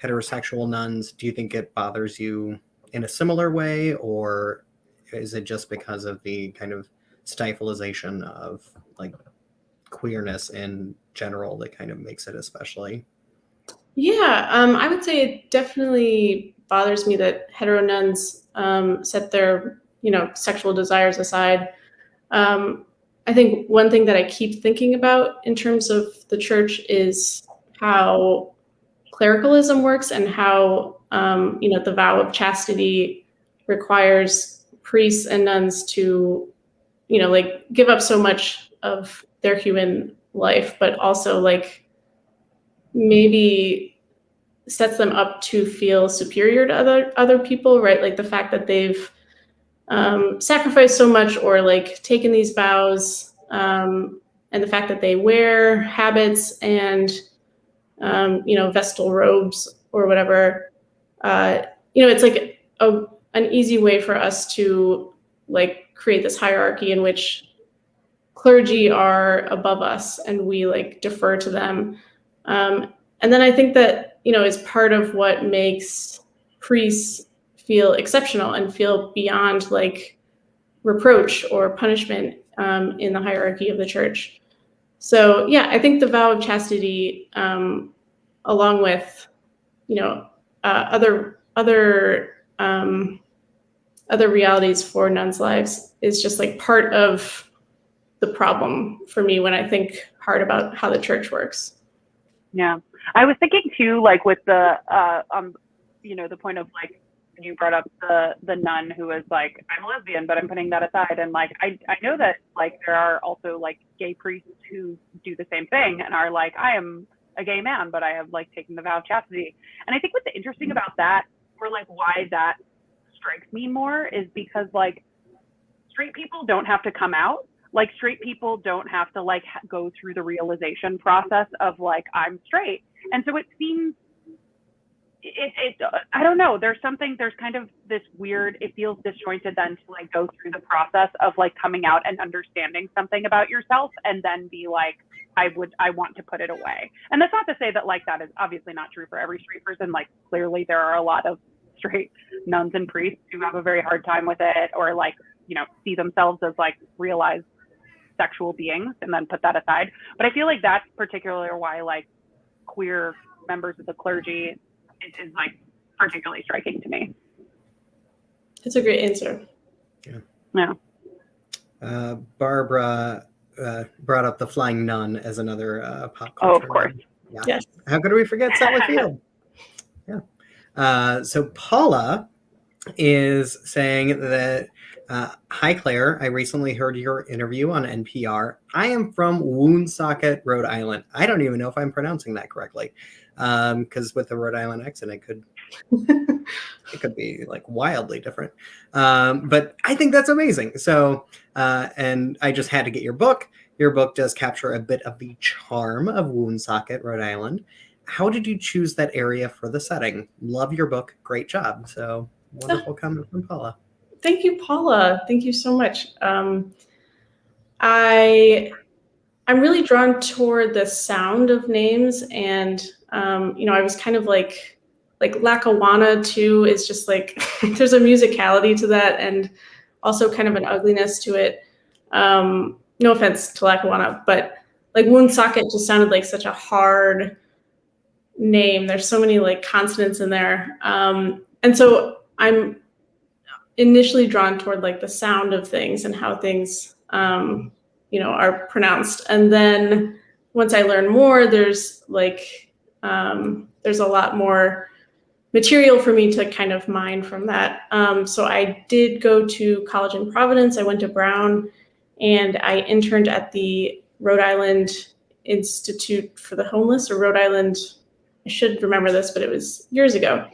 heterosexual nuns, do you think it bothers you in a similar way, or is it just because of the kind of stiflization of like queerness in general that kind of makes it especially? Yeah, I would say it definitely bothers me that hetero nuns set their, sexual desires aside. I think one thing that I keep thinking about in terms of the church is how clericalism works and how, the vow of chastity requires priests and nuns to, give up so much of their human life, but also like maybe sets them up to feel superior to other people, right? Like the fact that they've sacrificed so much or like taken these vows, and the fact that they wear habits and vestal robes or whatever. It's like an easy way for us to like create this hierarchy in which clergy are above us and we like defer to them. And then I think that, is part of what makes priests feel exceptional and feel beyond like reproach or punishment in the hierarchy of the church. So yeah, I think the vow of chastity, along with, other realities for nuns' lives is just like part of the problem for me when I think hard about how the church works. Yeah, I was thinking too, like with the the point of like you brought up the nun who was like, I'm a lesbian, but I'm putting that aside, and like I know that like there are also like gay priests who do the same thing and are like, I am a gay man, but I have like taken the vow of chastity. And I think what's interesting about that, or like why that strikes me more, is because like straight people don't have to come out. Like straight people don't have to like go through the realization process of like, I'm straight. And so it seems, I don't know, there's kind of this weird, it feels disjointed then to like go through the process of like coming out and understanding something about yourself and then be like, I want to put it away. And that's not to say that like that is obviously not true for every straight person. Like clearly there are a lot of straight nuns and priests who have a very hard time with it, or like, see themselves as like realized sexual beings and then put that aside. But I feel like that's particularly why like queer members of the clergy is like particularly striking to me. That's a great answer. Yeah. Barbara brought up the flying nun as another pop culture. Oh, of course. Yeah. Yes. How could we forget Sally Field? Yeah. So Paula is saying that, hi, Claire. I recently heard your interview on NPR. I am from Woonsocket, Rhode Island. I don't even know if I'm pronouncing that correctly, because with the Rhode Island accent, it could be like wildly different. But I think that's amazing. So, and I just had to get your book. Your book does capture a bit of the charm of Woonsocket, Rhode Island. How did you choose that area for the setting? Love your book. Great job. So wonderful comment from Paula. Thank you, Paula. Thank you so much. I'm really drawn toward the sound of names, and I was kind of like Lackawanna too is just like there's a musicality to that, and also kind of an ugliness to it. No offense to Lackawanna, but like Woonsocket just sounded like such a hard name. There's so many like consonants in there, and so I'm initially drawn toward like the sound of things and how things, are pronounced. And then once I learn more, there's a lot more material for me to kind of mine from that. So I did go to college in Providence. I went to Brown, and I interned at the Rhode Island Institute for the Homeless, or Rhode Island, I should remember this, but it was years ago.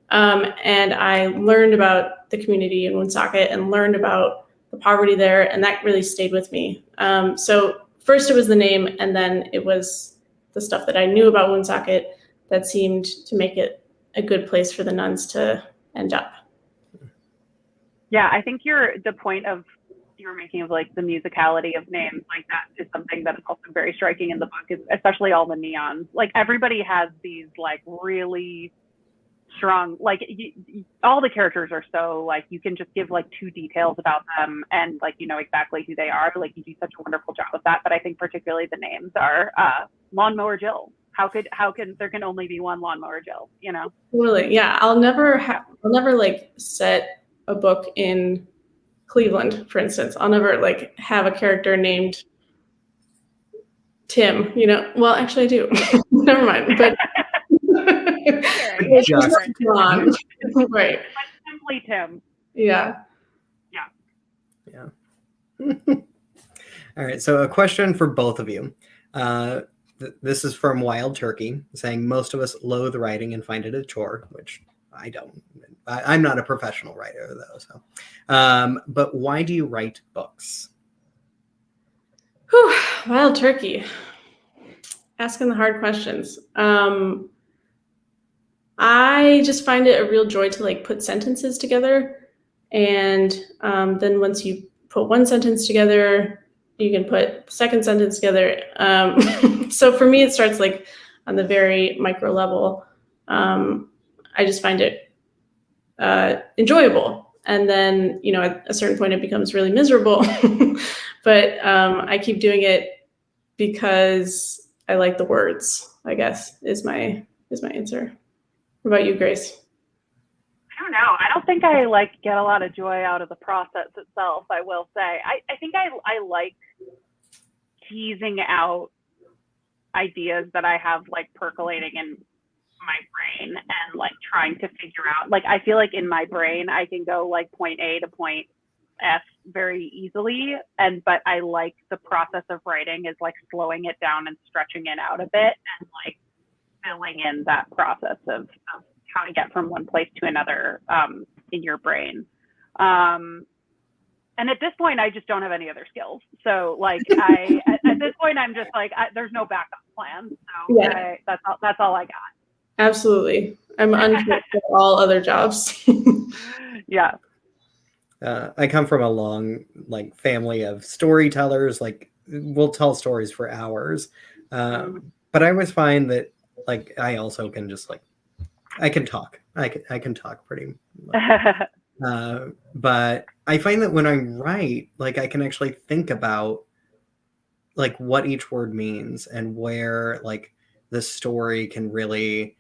And I learned about the community in Woonsocket and learned about the poverty there, and that really stayed with me. So first it was the name, and then it was the stuff that I knew about Woonsocket that seemed to make it a good place for the nuns to end up. Yeah, I think the point of you were making of like the musicality of names like that is something that is also very striking in the book, is especially all the neons. Like everybody has these like really strong, like all the characters are so like you can just give like 2 details about them and like you know exactly who they are. Like you do such a wonderful job of that. But I think particularly the names are Lawnmower Jill. How can there can only be one Lawnmower Jill, you know? Really, yeah. I'll never like set a book in Cleveland, for instance. I'll never like have a character named Tim, you know. Well, actually I do. Never mind. But Just Ron. Right. But simply Tim. Yeah. All right. So a question for both of you. This is from Wild Turkey, saying most of us loathe writing and find it a chore, which I don't. I'm not a professional writer, though. So, but why do you write books? Whew, Wild Turkey. Asking the hard questions. I just find it a real joy to like put sentences together, and then once you put one sentence together, you can put the second sentence together. So for me, it starts like on the very micro level. I just find it enjoyable. And then, you know, at a certain point, it becomes really miserable. But I keep doing it because I like the words, I guess, is my answer. What about you, Grace? I don't know. I don't think I like get a lot of joy out of the process itself, I will say. I think I like teasing out ideas that I have like percolating in my brain and like trying to figure out, like I feel like in my brain I can go like point A to point F very easily, but I like the process of writing is like slowing it down and stretching it out a bit and like filling in that process of how to get from one place to another in your brain. And at this point, I just don't have any other skills. So like at this point, I'm just like, there's no backup plan. So yeah. That's all I got. Absolutely. I'm unfit for all other jobs. Yeah. I come from a long like family of storytellers. Like we'll tell stories for hours. But I always find that like I also can just like I can talk. I can talk pretty much. But I find that when I write, like I can actually think about like what each word means and where like the story can really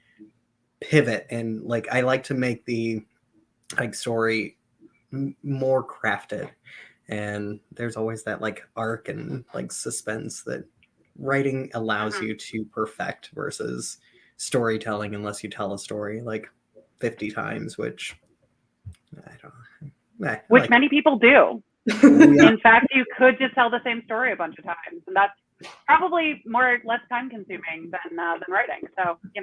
pivot. And like I like to make the like story more crafted. And there's always that like arc and like suspense that writing allows you to perfect versus storytelling, unless you tell a story like 50 times, which I don't know. Which like many people do. Yeah. In fact, you could just tell the same story a bunch of times, and that's probably less time consuming than writing. So, you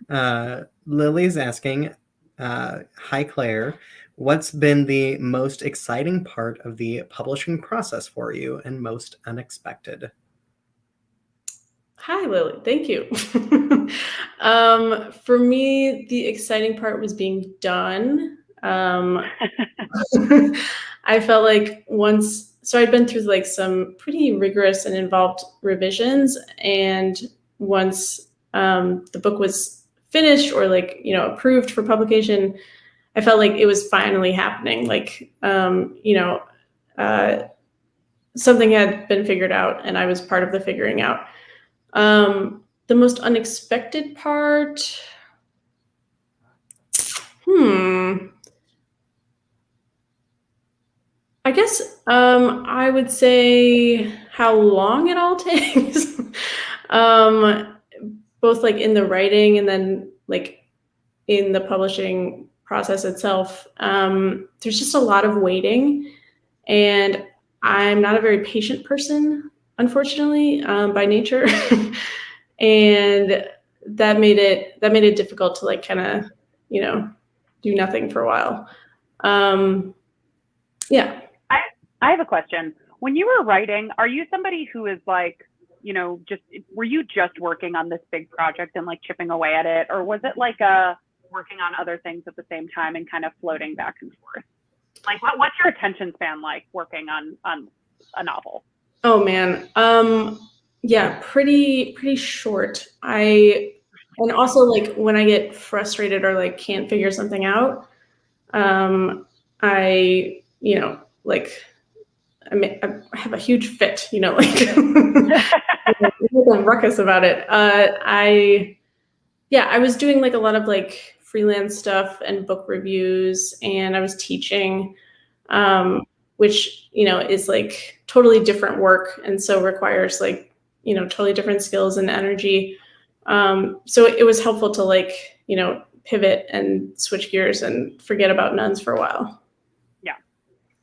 know. Lily's asking, hi Claire, what's been the most exciting part of the publishing process for you and most unexpected? Hi, Lily. Thank you. For me, the exciting part was being done. I felt like so I'd been through like some pretty rigorous and involved revisions. And once the book was finished or like, you know, approved for publication, I felt like it was finally happening. Like, something had been figured out and I was part of the figuring out. The most unexpected part, I guess I would say how long it all takes. Both like in the writing and then like in the publishing process itself. There's just a lot of waiting, and I'm not a very patient person, unfortunately, by nature. And that made it difficult to like kind of, do nothing for a while. Yeah. I have a question. When you were writing, are you somebody who is like, were you just working on this big project and like chipping away at it? Or was it like working on other things at the same time and kind of floating back and forth? Like what's your attention span like working on a novel? Oh man. Yeah, pretty short. And also like when I get frustrated or like can't figure something out, I have a huge fit, like a ruckus about it. I was doing like a lot of like freelance stuff and book reviews, and I was teaching, which, is like totally different work. And so requires like, totally different skills and energy. So it was helpful to like, pivot and switch gears and forget about nuns for a while. Yeah.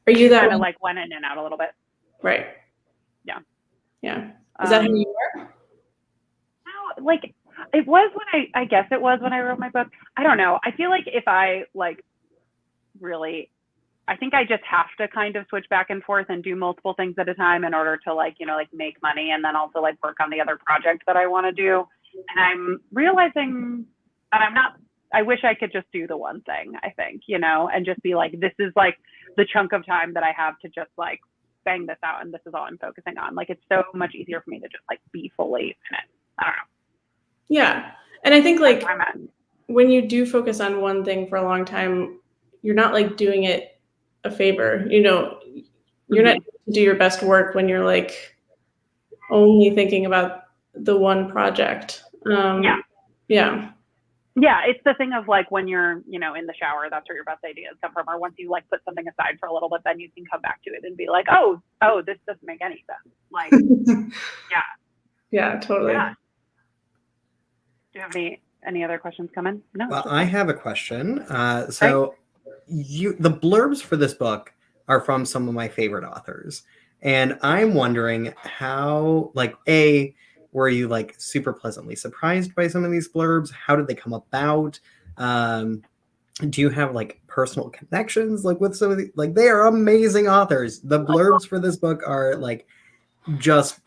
Are you that kind of like went in and out a little bit? Right. Yeah. Yeah. Is that how you are? No, like it was when I guess it was when I wrote my book. I don't know. I feel like if I like really, I think I just have to kind of switch back and forth and do multiple things at a time in order to like, like make money and then also like work on the other project that I want to do. And I'm realizing that I wish I could just do the one thing, I think, and just be like, this is like the chunk of time that I have to just like bang this out. And this is all I'm focusing on. Like, it's so much easier for me to just like be fully in it. I don't know. Yeah. And I think like when you do focus on one thing for a long time, you're not like doing it a favor, you're not to do your best work when you're like only thinking about the one project. Yeah, it's the thing of like when you're, in the shower, that's where your best ideas come from. Or once you like put something aside for a little bit, then you can come back to it and be like, oh, this doesn't make any sense. Like, yeah. Yeah, totally. Yeah. Do you have any other questions coming? No. Well, I have a question. So the blurbs for this book are from some of my favorite authors. And I'm wondering how, like, were you like super pleasantly surprised by some of these blurbs? How did they come about? Do you have like personal connections like with some of the, like, they are amazing authors. The blurbs for this book are like, just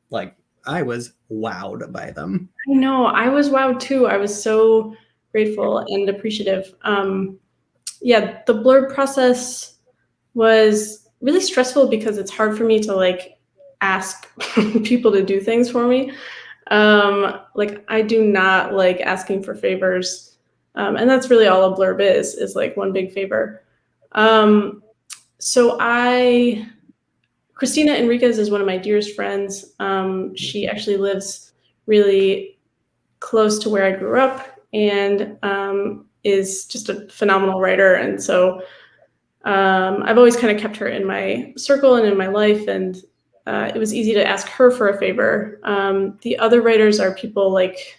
like, I was wowed by them. I know, I was wowed too. I was so grateful and appreciative. The blurb process was really stressful because it's hard for me to like ask people to do things for me. Like I do not like asking for favors. And that's really all a blurb is like one big favor. So Cristina Henríquez is one of my dearest friends. She actually lives really close to where I grew up and is just a phenomenal writer. And so I've always kind of kept her in my circle and in my life, and it was easy to ask her for a favor. The other writers are people like,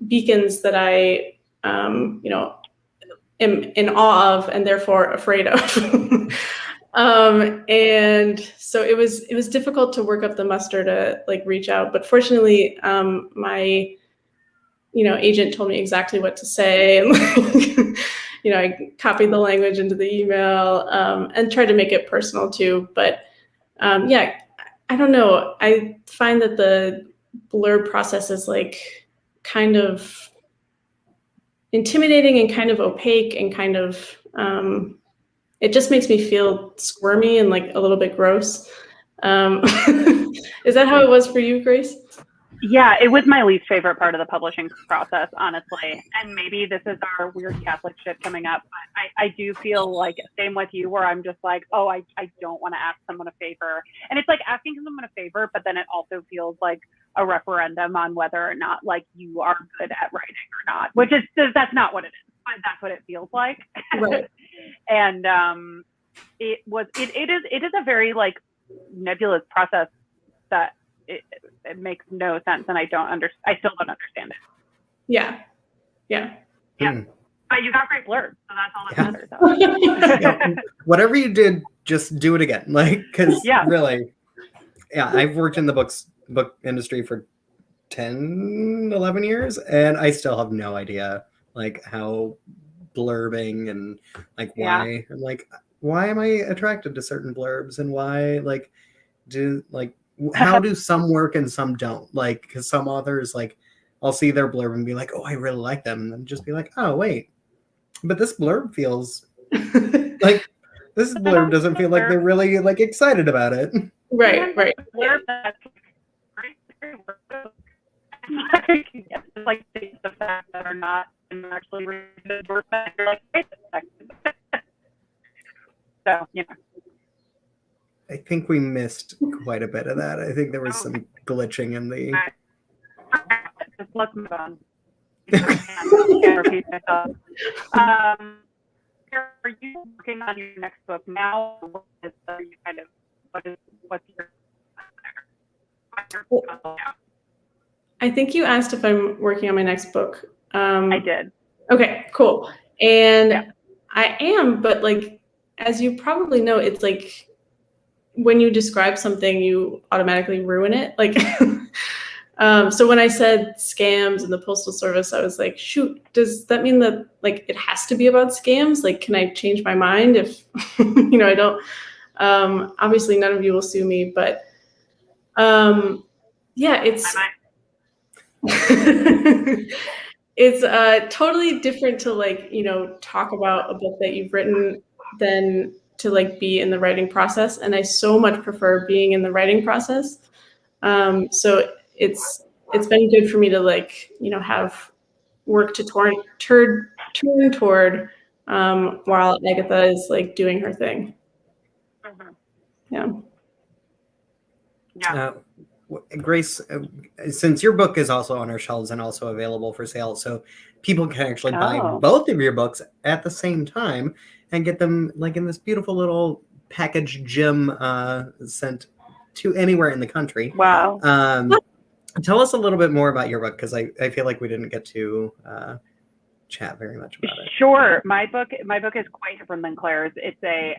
beacons that I, am in awe of and therefore afraid of. And so it was difficult to work up the muster to like reach out, but fortunately, my, agent told me exactly what to say. And like, I copied the language into the email, and tried to make it personal too. But I don't know. I find that the blurb process is like kind of intimidating and kind of opaque and kind of, it just makes me feel squirmy and like a little bit gross. Is that how it was for you, Grace? Yeah, it was my least favorite part of the publishing process, honestly. And maybe this is our weird Catholic shit coming up, but I do feel like same with you, where I'm just like, oh, I don't want to ask someone a favor. And it's like asking someone a favor, but then it also feels like a referendum on whether or not like you are good at writing or not, which is, that's not what it is, but that's what it feels like. Right. And it is a very like nebulous process that it makes no sense, and I still don't understand it. Yeah. But you got great blurbs, so that's all that matters. Whatever you did, just do it again. Like, because really, I've worked in the book industry for 10, 11 years, and I still have no idea like how blurbing and like why I'm like, why am I attracted to certain blurbs, and why like how do some work and some don't? Like, because some authors, like, I'll see their blurb and be like, oh, I really like them, and then just be like, oh wait, but this blurb feels like this blurb doesn't feel like they're really like excited about it. Right. It's like the fact that are not actually reading the word, you're like, wait a second. So, I think we missed quite a bit of that. I think there was some glitching in the. Let's move on. I can't repeat myself. Are you working on your next book now? What's your I think you asked if I'm working on my next book. I did. Okay, cool. And I am, but like, as you probably know, it's like when you describe something, you automatically ruin it. Like, so when I said scams and the Postal Service, I was like, shoot, does that mean that like it has to be about scams? Like, can I change my mind if, I don't, obviously none of you will sue me, but it's, it's totally different to like, talk about a book that you've written than to like be in the writing process. And I so much prefer being in the writing process. So it's been good for me to like, have work to turn toward while Agatha is like doing her thing. Mm-hmm. Yeah. Grace, since your book is also on our shelves and also available for sale, so people can actually buy both of your books at the same time and get them like in this beautiful little package gem sent to anywhere in the country. Wow. Tell us a little bit more about your book, because I feel like we didn't get to chat very much about it. Sure. My book is quite different than Claire's. It's a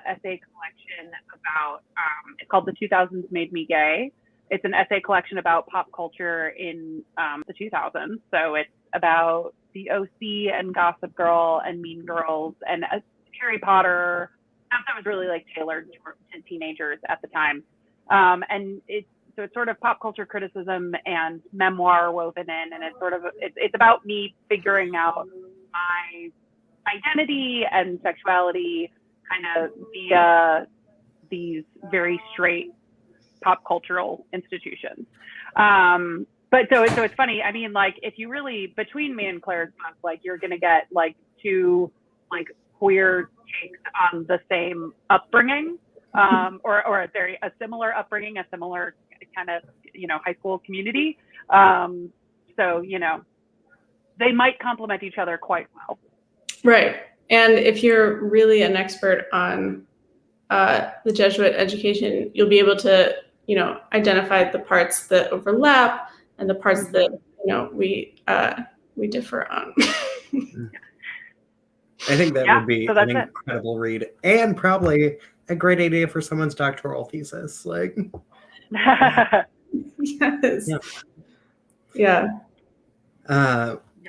essay collection about it's called The 2000s Made Me Gay. It's an essay collection about pop culture in the 2000s. So it's about the OC and Gossip Girl and Mean Girls and Harry Potter, stuff that was really like tailored to teenagers at the time. And it's sort of pop culture criticism and memoir woven in, and it's about me figuring out my identity and sexuality kind of via these very straight pop cultural institutions. But so it's funny. I mean, like, if you really, between me and Claire's book, like, you're going to get like two like queer takes on the same upbringing, or a similar upbringing, a similar kind of, high school community. So, they might complement each other quite well. Right. And if you're really an expert on the Jesuit education, you'll be able to, identify the parts that overlap and the parts that, we differ on. I think that would be an incredible read, and probably a great idea for someone's doctoral thesis. Like, yes. Yeah.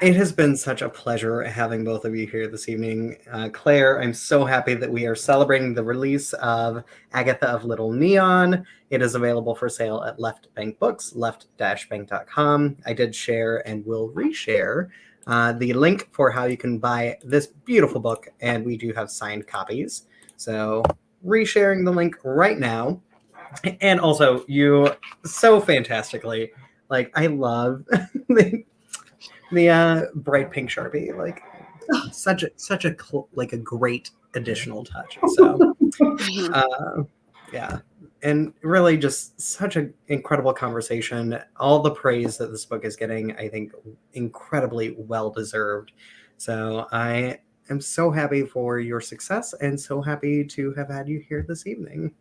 It has been such a pleasure having both of you here this evening. Claire, I'm so happy that we are celebrating the release of Agatha of Little Neon. It is available for sale at Left Bank Books, left-bank.com. I did share and will reshare the link for how you can buy this beautiful book, and we do have signed copies. So resharing the link right now. And also, you so fantastically, like, I love the bright pink Sharpie, like such a great additional touch. So and really just such an incredible conversation. All the praise that this book is getting, I think, incredibly well deserved. So I am so happy for your success and so happy to have had you here this evening.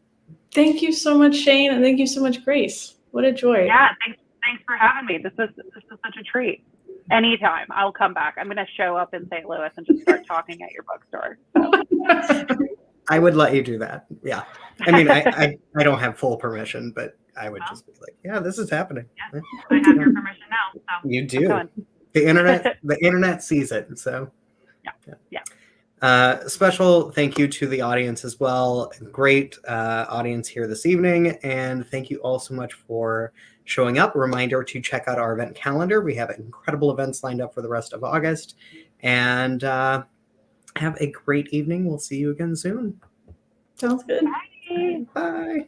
Thank you so much, Shane, and thank you so much, Grace. What a joy. Yeah, thanks for having me. This is such a treat. Anytime, I'll come back. I'm going to show up in St. Louis and just start talking at your bookstore. So. I would let you do that. Yeah. I mean, I don't have full permission, but I would just be like, yeah, this is happening. Yeah, I have your permission now. So you do. The internet sees it. So yeah. Special thank you to the audience as well. Great audience here this evening. And thank you all so much for showing up. A reminder to check out our event calendar. We have incredible events lined up for the rest of August. And have a great evening. We'll see you again soon. Sounds good. Bye. Bye.